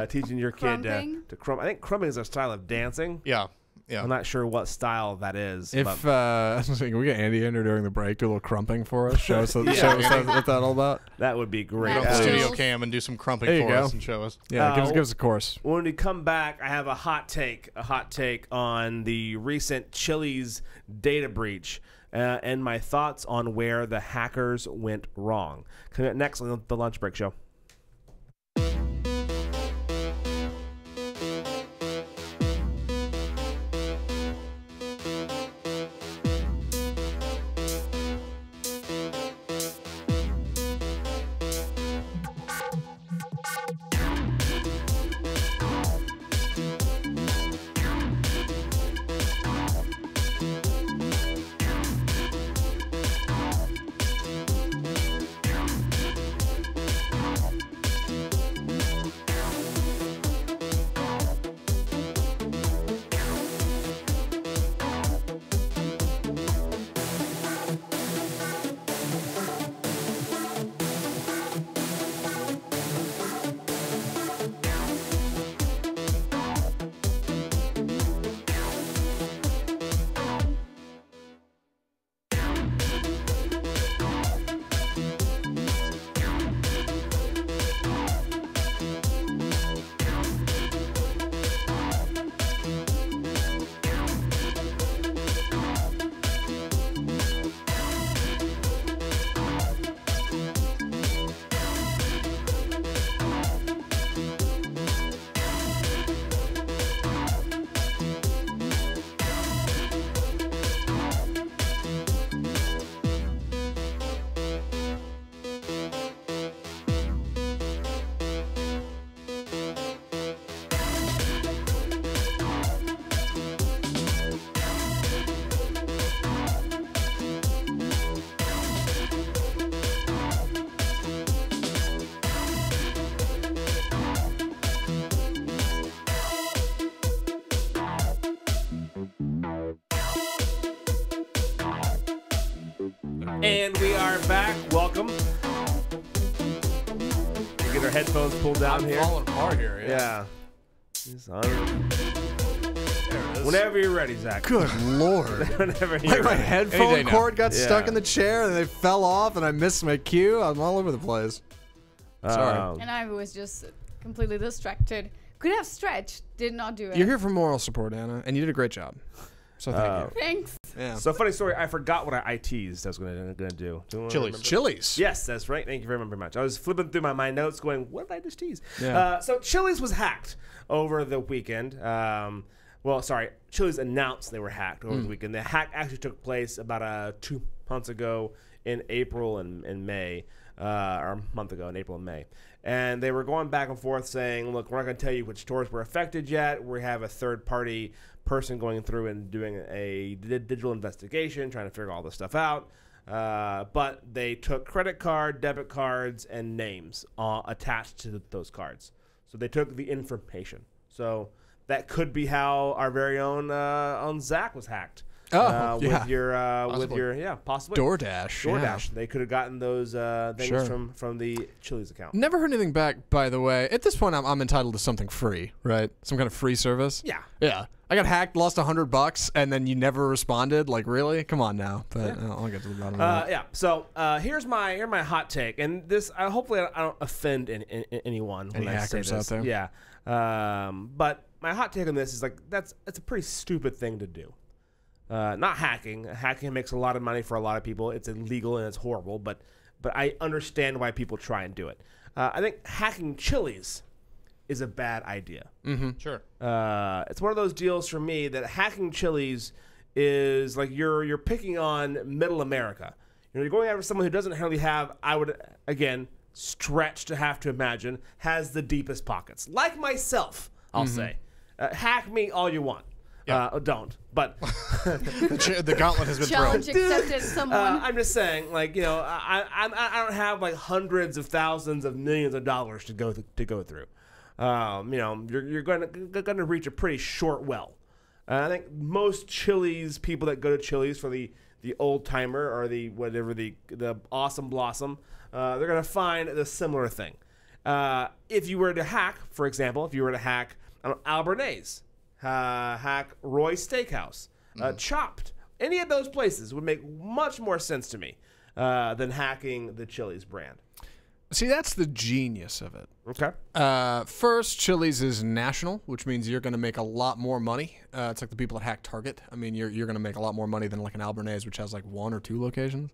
Teaching your kid to crump. I think crumping is a style of dancing. Yeah. Yeah. I'm not sure what style that is. If I was thinking, we get Andy in here during the break, do a little crumping for us. Show us, show us what that's all about. That would be great. Go to the studio cam and do some crumping for us and show us. Yeah, give us a course. When we come back, I have a hot take on the recent Chili's data breach. And my thoughts on where the hackers went wrong. Coming up next on the Lunch Break Show. And we are back. Welcome. We get our headphones pulled down here. Falling apart here. Yeah. Whenever you're ready, Zach. Good Lord. Whenever you're Like my ready. headphone cord got stuck Yeah. in the chair and they fell off and I missed my cue. I'm all over the place. Sorry. And I was just completely distracted. Could have stretched, did not do it. You're here for moral support, Anna, and you did a great job. So thank you. Thanks. Yeah. So funny story. I forgot what I teased. I was gonna do. Do you wanna remember? Chili's. Yes, that's right. Thank you very much. I was flipping through my notes, going, "What did I just tease?" Yeah. So Chili's was hacked over the weekend. Chili's announced they were hacked over the weekend. The hack actually took place about 2 months ago in April and May, or a month ago in April and May. And they were going back and forth saying, look, we're not going to tell you which stores were affected yet. We have a third-party person going through and doing a digital investigation, trying to figure all this stuff out. But they took credit card, debit cards, and names attached to those cards. So they took the information. So that could be how our very own Zach was hacked. Yeah. With your possibly DoorDash. DoorDash. Yeah. They could have gotten those things Sure. from the Chili's account. Never heard anything back, by the way. At this point, I'm entitled to something free, right? Some kind of free service. Yeah. Yeah. I got hacked, lost $100, and then you never responded. Like, really? Come on now. But I'll get to the bottom of that. Yeah. So here's my hot take, and this hopefully I don't offend anyone when Any I say hackers this. out there? Yeah. But my hot take on this is like it's a pretty stupid thing to do. Not hacking. Hacking makes a lot of money for a lot of people. It's illegal and it's horrible, but I understand why people try and do it. I think hacking Chili's is a bad idea. Mm-hmm. Sure. It's one of those deals for me that hacking Chili's is like you're picking on middle America. You're going after someone who doesn't really have, I would again stretch to have to imagine, has the deepest pockets. Like myself, I'll say. Hack me all you want. Don't. But The gauntlet has been Challenge thrown. accepted. Someone. I'm just saying, like, I don't have like hundreds of thousands of millions of dollars to go through. You're going to reach a pretty short well. I think most Chili's people that go to Chili's for the old timer or the awesome blossom, they're going to find the similar thing. If you were to hack, for example, Albernays, hack Roy's Steakhouse, Chopped, any of those places would make much more sense to me than hacking the Chili's brand. See, that's the genius of it. Okay. First, Chili's is national, which means you're going to make a lot more money. It's like the people that hack Target. I mean, you're going to make a lot more money than like an Albernays, which has like 1 or 2 locations.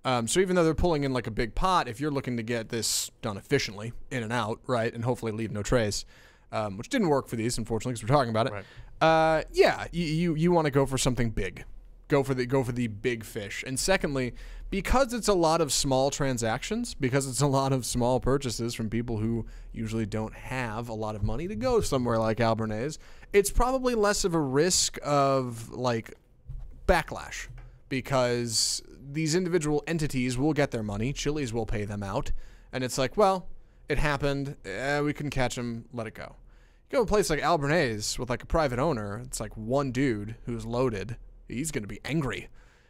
So even though they're pulling in like a big pot, if you're looking to get this done efficiently, in and out, right, and hopefully leave no trace, which didn't work for these, unfortunately, because we're talking about it. Right. You want to go for something big. Go for the big fish. And secondly, because it's a lot of small transactions, because it's a lot of small purchases from people who usually don't have a lot of money to go somewhere like Albernays, it's probably less of a risk of like backlash, because these individual entities will get their money, Chili's will pay them out, and it's like, well, it happened, we couldn't catch him, let it go. You go to a place like Albernays with like a private owner, it's like one dude who's loaded. He's going to be angry.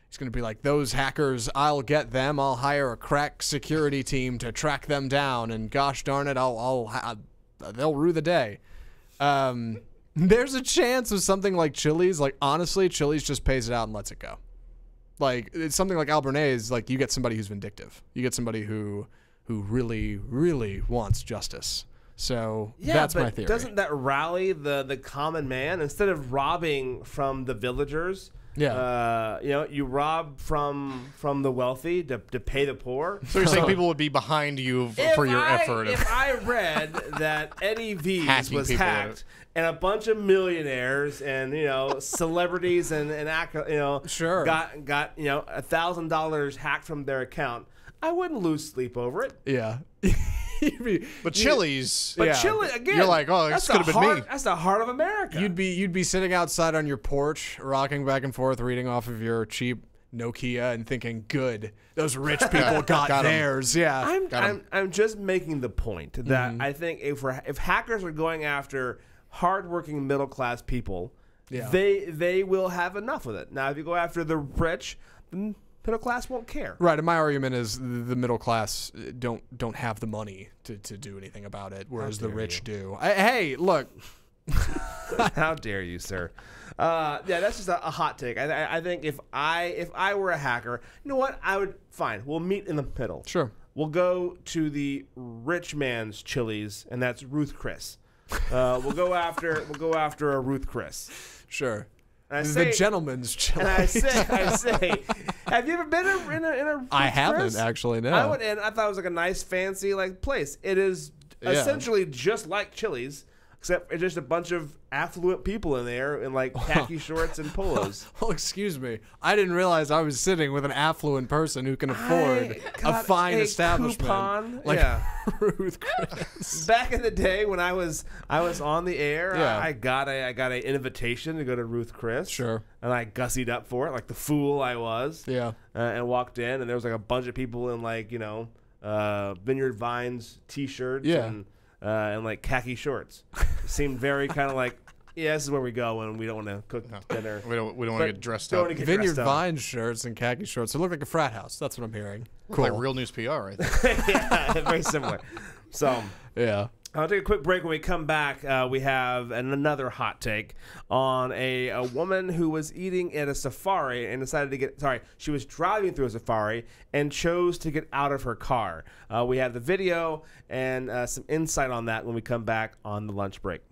He's going to be like, those hackers, I'll get them. I'll hire a crack security team to track them down, and gosh darn it, they'll rue the day. There's a chance of something like Chili's. Like, honestly, Chili's just pays it out and lets it go. Like, it's something like Albernays, like, you get somebody who's vindictive. You get somebody who really, really wants justice. So that's my theory. Doesn't that rally the common man? Instead of robbing from the villagers, you rob from the wealthy to pay the poor. So you're saying people would be behind you for your effort. If I read that Eddie V's Hacking was people hacked and a bunch of millionaires and celebrities and Sure. got $1,000 hacked from their account, I wouldn't lose sleep over it. Yeah. But Chili's, Chili again. you're like, oh, this could have been me. That's the heart of America. You'd be sitting outside on your porch, rocking back and forth, reading off of your cheap Nokia and thinking, good, those rich people got 'em. theirs. Yeah. I'm just making the point that I think if hackers are going after hardworking middle class people, they will have enough with it. Now, if you go after the rich, the middle class won't care. Right, and my argument is the middle class don't have the money to do anything about it, whereas the rich do. Hey, look. How dare you, sir? That's just a hot take. I think if I were a hacker, you know what? I would fine. We'll meet in the middle. Sure. We'll go to the rich man's Chili's, and that's Ruth Chris. We'll go after a Ruth Chris. Sure. The gentleman's Chili's. And I say, have you ever been in a Ruth I haven't Chris? actually. No. I went in. I thought it was like a nice, fancy place. It is essentially just like Chili's, except it's just a bunch of affluent people in there in like khaki shorts and polos. Oh, excuse me. I didn't realize I was sitting with an affluent person who can afford a got fine a establishment coupon. like Yeah. Ruth Chris. Back in the day when I was on the air, Yeah. I got an invitation to go to Ruth Chris. Sure. And I gussied up for it like the fool I was. Yeah. And walked in, and there was like a bunch of people in like Vineyard Vines t-shirts Yeah. and like khaki shorts. It seemed very kind of like, yeah, this is where we go when we don't want to cook dinner. We don't want to But get dressed don't up. wanna get Vineyard dressed up. Vine shirts and khaki shorts. It looked like a frat house. That's what I'm hearing. Cool. Like real news PR right there. Yeah, very similar. So Yeah. I'll take a quick break. When we come back, we have another hot take on a woman who was eating at a safari and decided to get, she was driving through a safari and chose to get out of her car. We have the video and some insight on that when we come back on the lunch break.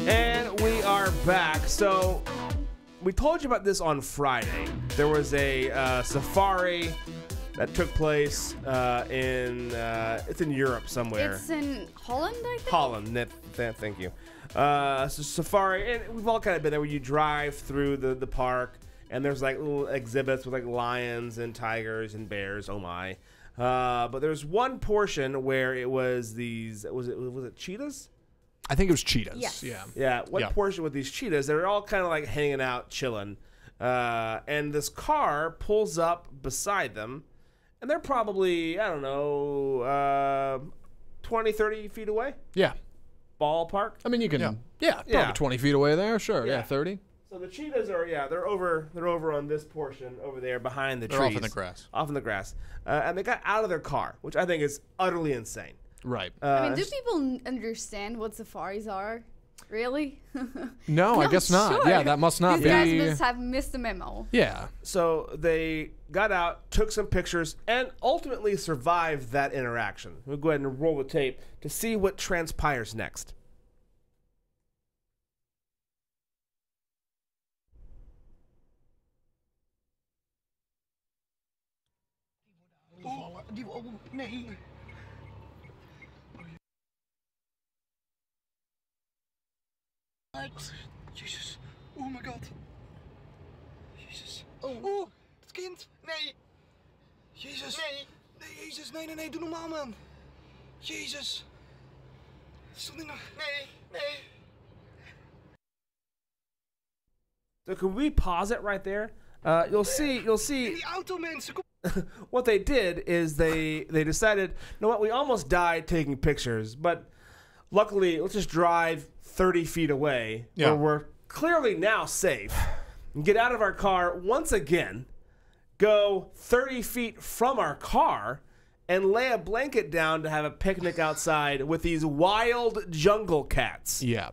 And we are back. So we told you about this on Friday. There was a safari that took place it's in Europe somewhere. It's in Holland, I think. Holland. Thank you. So safari, and we've all kind of been there where you drive through the park, and there's like little exhibits with like lions and tigers and bears. Oh my! But there's one portion where it was was it cheetahs? I think it was cheetahs. Yes. Yeah. Yeah, one Yeah. portion with these cheetahs. They're all kind of like hanging out, chilling. And this car pulls up beside them, and they're probably, I don't know, 20, 30 feet away, Yeah. ballpark. I mean, you can. Yeah. Yeah. Probably Yeah. 20 feet away there. Sure. Yeah. Yeah. 30. So the cheetahs are, they're over on this portion over there behind the They're trees. off in the grass. Off in the grass. And they got out of their car, which I think is utterly insane. Right. I mean, do people understand what safaris are? Really? No, I guess not. Sure. Yeah, that must not These be. guys must have missed the memo. Yeah. So they got out, took some pictures, and ultimately survived that interaction. We'll go ahead and roll the tape to see what transpires next. Nee. Jezus. Oh my god. Jezus. Oh, het kind. Nee. Jezus. Nee. Nee, Jezus. Nee. Doe normaal, man. Jezus. Stond niet nog. Nee. So can we pause it right there? You'll see. In die auto, mensen. Kom. What they did is they decided, you know what, we almost died taking pictures, but luckily, let's just drive 30 feet away Yeah. where we're clearly now safe and get out of our car once again, go 30 feet from our car, and lay a blanket down to have a picnic outside with these wild jungle cats. Yeah.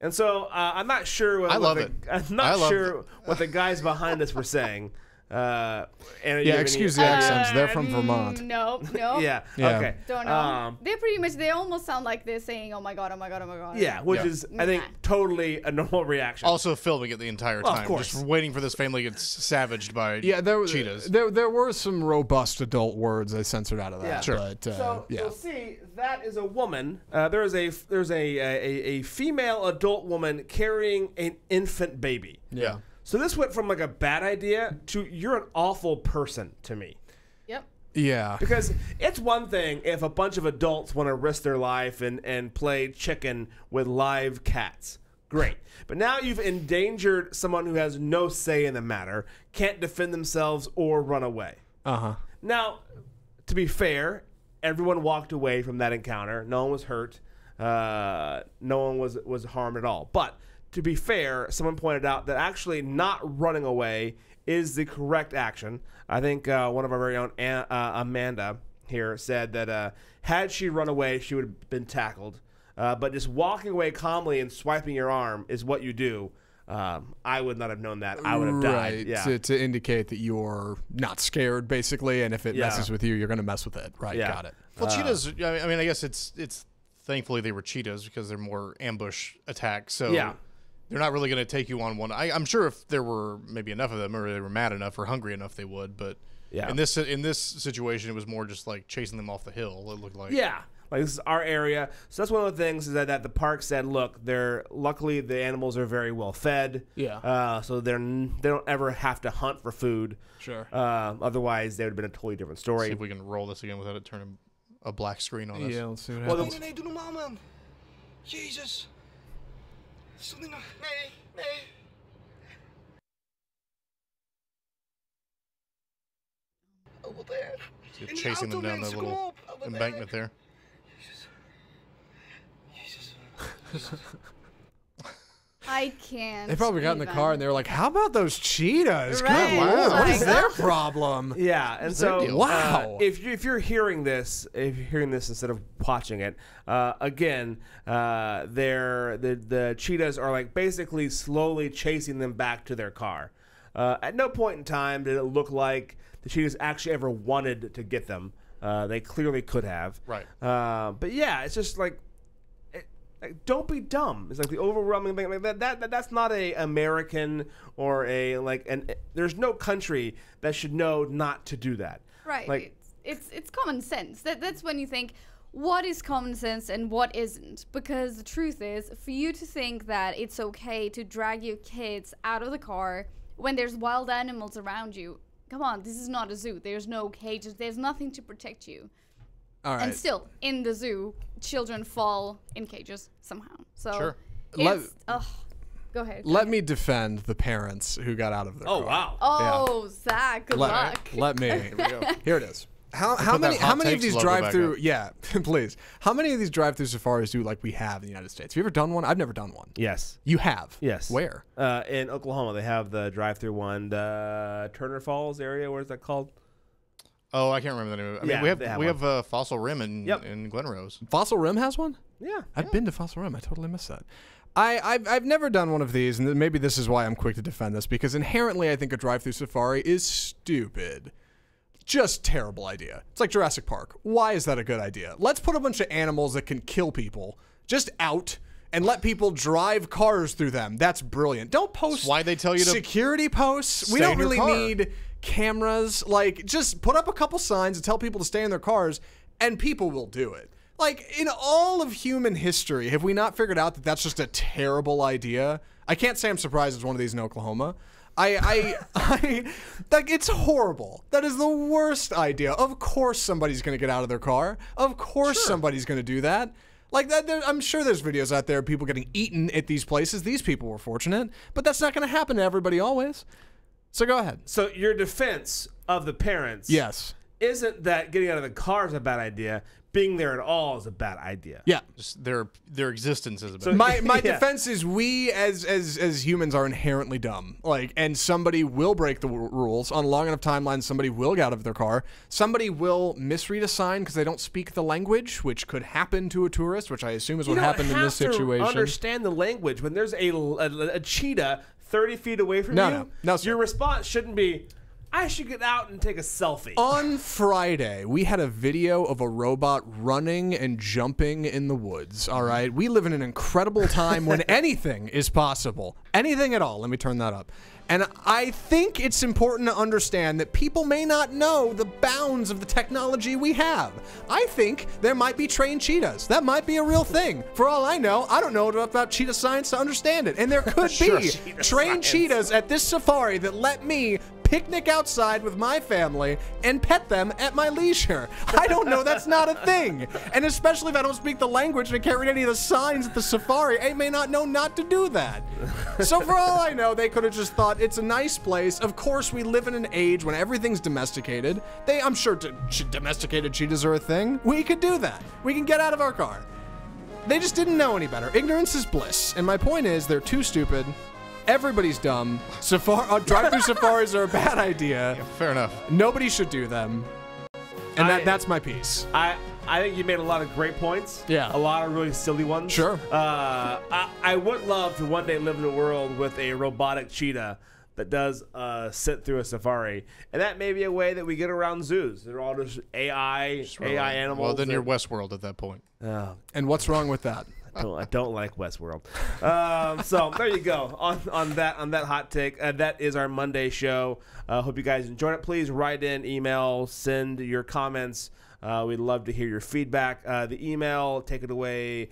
And so I'm not sure. I love it. I'm I not love sure what the guys behind us were saying. Anna, you Yeah, have any- excuse the accents. They're from Vermont. No. Yeah. Yeah. Okay. Don't know. They almost sound like they're saying, "Oh my god, oh my god, oh my god." Yeah, which Yeah. is I think totally a normal reaction. Also filming it the entire Well, of time, course. just waiting for this family to get savaged by Yeah, cheetahs. There were some robust adult words they censored out of that. Yeah. Sure. But, So yeah. you'll see that is a woman. There's a female adult woman carrying an infant baby. Yeah. So this went from like a bad idea to you're an awful person to me. Yep. Yeah. Because it's one thing if a bunch of adults want to risk their life and play chicken with live cats. Great. But now you've endangered someone who has no say in the matter, can't defend themselves or run away. Uh-huh. Now, to be fair, everyone walked away from that encounter. No one was hurt. No one was harmed at all. But to be fair, someone pointed out that actually not running away is the correct action. I think one of our very own Amanda here said that had she run away, she would have been tackled. But just walking away calmly and swiping your arm is what you do. I would not have known that. I would have died. Right, Yeah. to indicate that you're not scared, basically, and if it messes with you, you're going to mess with it. Right, Yeah. got it. Well, cheetahs. I mean, I guess it's thankfully they were cheetahs because they're more ambush attacks. So Yeah. they're not really going to take you on one. I'm sure if there were maybe enough of them, or they were mad enough or hungry enough, they would. But Yeah. in this situation, it was more just like chasing them off the hill. It looked like. Yeah. Like, this is our area. So that's one of the things is that the park said, look, luckily the animals are very well fed. Yeah. So they don't ever have to hunt for food. Sure. Otherwise, they would have been a totally different story. See if we can roll this again without it turning a black screen on us. Yeah, let's see what Well, happens. Nee, doe normaal, man. Jezus. Is dat niet nog... Nee, nee. Oh, wat erg. So In you're die chasing auto, them down the mensen, kom little op. Oh, wat embankment erg. there. Jezus. I can't. They probably got in the even. car and they were like, "How about those cheetahs? Right. Good lord, what is Like- their problem?" Yeah, and their so deal? Wow. if you're hearing this, instead of watching it, again, the cheetahs are like basically slowly chasing them back to their car. At no point in time did it look like the cheetahs actually ever wanted to get them. They clearly could have. Right. But yeah, it's just like don't be dumb. It's like the overwhelming thing. Like that's not a American or there's no country that should know not to do that. Right. Like, it's common sense. That's when you think, what is common sense and what isn't? Because the truth is, for you to think that it's okay to drag your kids out of the car when there's wild animals around you, come on, this is not a zoo. There's no cages. There's nothing to protect you. All right. And still, in the zoo, children fall in cages somehow. So Sure. it's go ahead. Let me defend the parents who got out of their car. wow. Oh, Zach, good luck. Let me. Here we go. Here it is. How put many that hot of takes these logo back drive-through? up. Yeah, please. How many of these drive-through safaris do like we have in the United States? Have you ever done one? I've never done one. Yes. You have? Yes. Where? In Oklahoma, they have the drive-through one, the Turner Falls area. What is that called? Oh, I can't remember the name of it. I mean, Yeah, we they have have Fossil Rim in Yep. Glen Rose. Fossil Rim has one? Yeah. I've been to Fossil Rim. I totally missed that. I've never done one of these, and maybe this is why I'm quick to defend this, because inherently I think a drive-through safari is stupid. Just terrible idea. It's like Jurassic Park. Why is that a good idea? Let's put a bunch of animals that can kill people just out and let people drive cars through them. That's brilliant. Don't post That's why they tell you to security posts. We stay don't in your really car. need cameras. Like, just put up a couple signs and tell people to stay in their cars, and people will do it. Like, in all of human history, have we not figured out that that's just a terrible idea? I can't say I'm surprised there's one of these in Oklahoma. Like, it's horrible. That is the worst idea. Of course somebody's going to get out of their car. Of course somebody's going to do that. Like, I'm sure there's videos out there of people getting eaten at these places. These people were fortunate. But that's not going to happen to everybody always. So go ahead. So your defense of the parents Yes. isn't that getting out of the car is a bad idea. Being there at all is a bad idea. Yeah. Just their existence is a So- bad. My Yeah. defense is we as humans are inherently dumb. Like, and somebody will break the rules on a long enough timeline. Somebody will get out of their car. Somebody will misread a sign because they don't speak the language, which could happen to a tourist, which I assume is what happened in this You don't situation. have to understand the language when there's a cheetah 30 feet away from you. No, sir. Your response shouldn't be, I should get out and take a selfie. On Friday, we had a video of a robot running and jumping in the woods, all right? We live in an incredible time when anything is possible. Anything at all. Let me turn that up. And I think it's important to understand that people may not know the bounds of the technology we have. I think there might be trained cheetahs. That might be a real thing. For all I know, I don't know enough about cheetah science to understand it. And there could Sure, be cheetah trained science. cheetahs at this safari that let me picnic outside with my family and pet them at my leisure. I don't know. That's not a thing. And especially if I don't speak the language and I can't read any of the signs at the safari, I may not know not to do that. So for all I know, they could have just thought it's a nice place. Of course, we live in an age when everything's domesticated. I'm sure domesticated cheetahs are a thing. We could do that. We can get out of our car. They just didn't know any better. Ignorance is bliss. And my point is, they're too stupid. Everybody's dumb. Drive-through safaris are a bad idea. Yeah, fair enough. Nobody should do them. And that's my piece. I think you made a lot of great points. Yeah. A lot of really silly ones. Sure. I would love to one day live in a world with a robotic cheetah that does sit through a safari. And that may be a way that we get around zoos. They're all just AI animals. Well, then you're Westworld at that point. And what's wrong with that? I don't like Westworld. So there you go. On that hot take. That is our Monday show. Hope you guys enjoyed it. Please write in, email, send your comments. We'd love to hear your feedback. The email, take it away,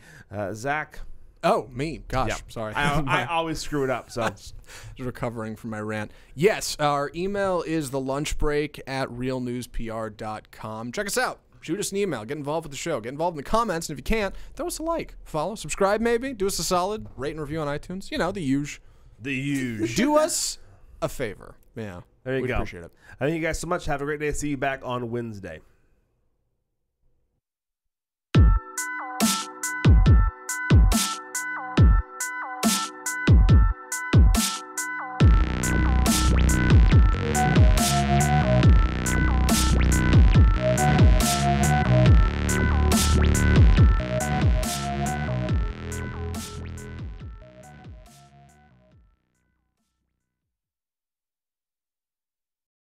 Zach. Oh, me. Gosh, Yeah. sorry. I always screw it up. So Just recovering from my rant. Yes, our email is thelunchbreak@realnewspr.com. Check us out. Shoot us an email. Get involved with the show. Get involved in the comments. And if you can't, throw us a like. Follow. Subscribe maybe. Do us a solid. Rate and review on iTunes. You know, the usual. Do us a favor. Yeah. there you We'd go. appreciate it. Thank you guys so much. Have a great day. See you back on Wednesday.